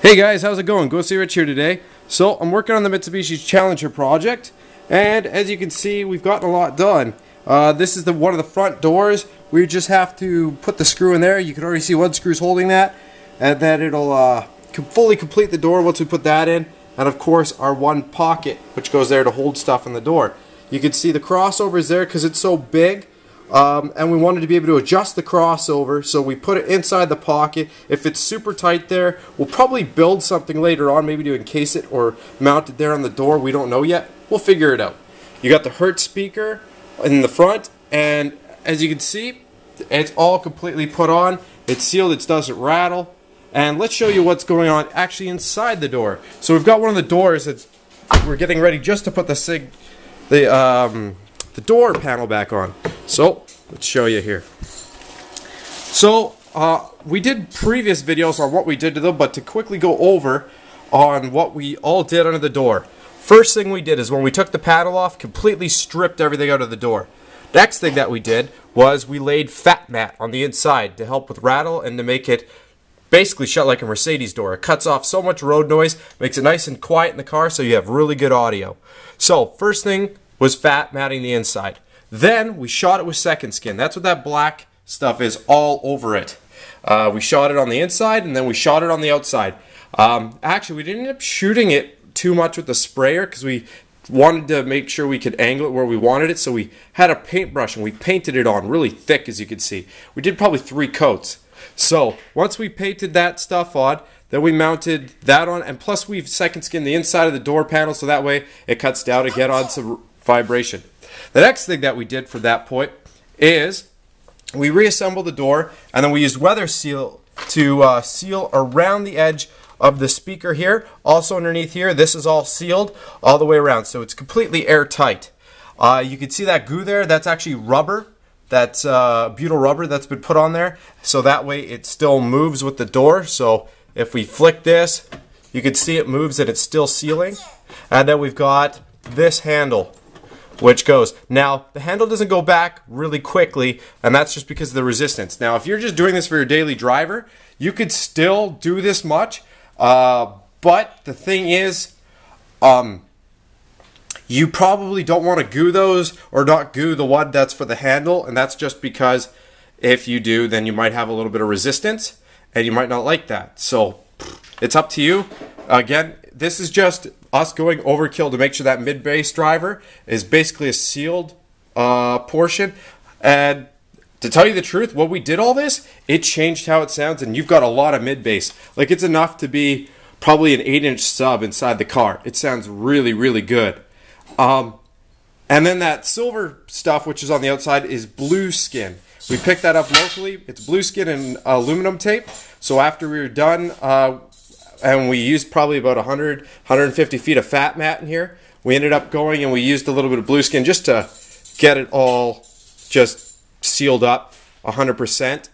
Hey guys, how's it going? Go See Rich here today. So I'm working on the Mitsubishi Challanger project, and as you can see, we've gotten a lot done. This is one of the front doors. We just have to put the screw in there. You can already see one screw's holding that, and then it'll fully complete the door once we put that in. And of course, our one pocket, which goes there to hold stuff in the door. You can see the crossover is there because it's so big. And we wanted to be able to adjust the crossover, so we put it inside the pocket. If it's super tight there, we'll probably build something later on, maybe to encase it or mount it there on the door. We don't know yet. We'll figure it out. You got the Hertz speaker in the front, and as you can see, it's all completely put on. It's sealed, it doesn't rattle. And let's show you what's going on actually inside the door. So we've got one of the doors that's we're getting ready just to put the door panel back on. So let's show you here. So we did previous videos on what we did to them, but to quickly go over on what we all did under the door. First thing we did is when we took the panel off, completely stripped everything out of the door. Next thing that we did was we laid fat mat on the inside to help with rattle and to make it basically shut like a Mercedes door. It cuts off so much road noise, makes it nice and quiet in the car so you have really good audio. So first thing was fat matting the inside. Then we shot it with second skin. That's what that black stuff is all over it. We shot it on the inside and then we shot it on the outside. Actually, we didn't end up shooting it too much with the sprayer because we wanted to make sure we could angle it where we wanted it. So we had a paintbrush and we painted it on really thick, as you can see. We did probably 3 coats. So once we painted that stuff on, then we mounted that on, and plus we've second skinned the inside of the door panel so that way it cuts down to get on some vibration. The next thing that we did for that point is we reassembled the door, and then we used weather seal to seal around the edge of the speaker here. Also underneath here, this is all sealed all the way around, so it's completely airtight. You can see that goo there. That's actually rubber. That's butyl rubber that's been put on there, so that way it still moves with the door. So if we flick this, you can see it moves and it's still sealing. And then we've got this handle, which goes. Now, the handle doesn't go back really quickly, and that's just because of the resistance. Now, if you're just doing this for your daily driver, you could still do this much, but the thing is, you probably don't want to goo those or not goo the one that's for the handle, and that's just because if you do, then you might have a little bit of resistance, and you might not like that. So, it's up to you. Again, this is just us going overkill to make sure that mid-bass driver is basically a sealed portion. And to tell you the truth, when we did all this, it changed how it sounds, and you've got a lot of mid-bass. Like, it's enough to be probably an 8-inch sub inside the car. It sounds really, really good. And then that silver stuff, which is on the outside, is blue skin. We picked that up locally. It's blue skin and aluminum tape. So after we were done, and we used probably about 100, 150 feet of fat mat in here, we ended up going and we used a little bit of blue skin just to get it all just sealed up 100%.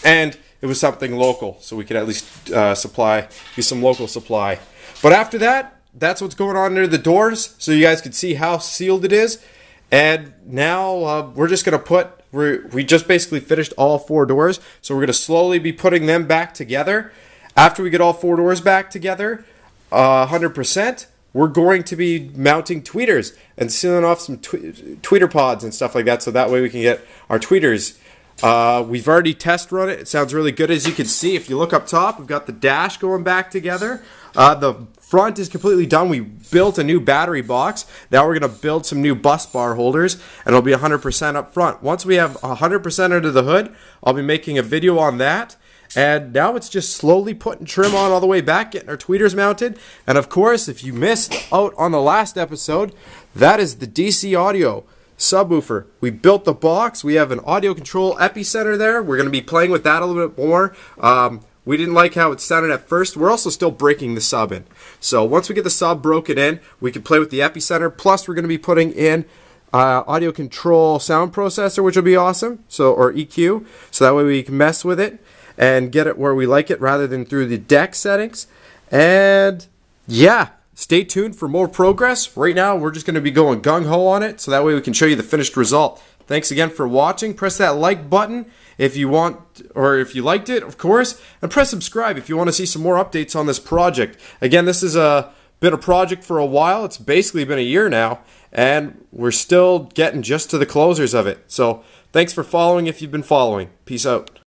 And it was something local, so we could at least use some local supply. But after that, that's what's going on under the doors, so you guys can see how sealed it is. And now we're just going to we just basically finished all 4 doors, so we're going to slowly be putting them back together. After we get all 4 doors back together, 100%, we're going to be mounting tweeters and sealing off some tweeter pods and stuff like that, so that way we can get our tweeters. We've already test run it. It sounds really good. As you can see, if you look up top, we've got the dash going back together. The front is completely done. We built a new battery box. Now we're going to build some new bus bar holders, and it'll be 100% up front. Once we have 100% under the hood, I'll be making a video on that. And now it's just slowly putting trim on all the way back, getting our tweeters mounted. And of course, if you missed out on the last episode, that is the DC audio subwoofer. We built the box. We have an audio control epicenter there. We're going to be playing with that a little bit more. We didn't like how it sounded at first. We're also still breaking the sub in. So once we get the sub broken in, we can play with the epicenter. Plus, we're going to be putting in audio control sound processor, which will be awesome. Or EQ. So that way we can mess with it and get it where we like it rather than through the deck settings. And yeah, stay tuned for more progress. Right now, we're just going to be going gung-ho on it, so that way we can show you the finished result. Thanks again for watching. Press that like button if you want, or if you liked it, of course, and press subscribe if you want to see some more updates on this project. Again, this is been a project for a while. It's basically been a year now, and we're still getting just to the closers of it. So thanks for following if you've been following. Peace out.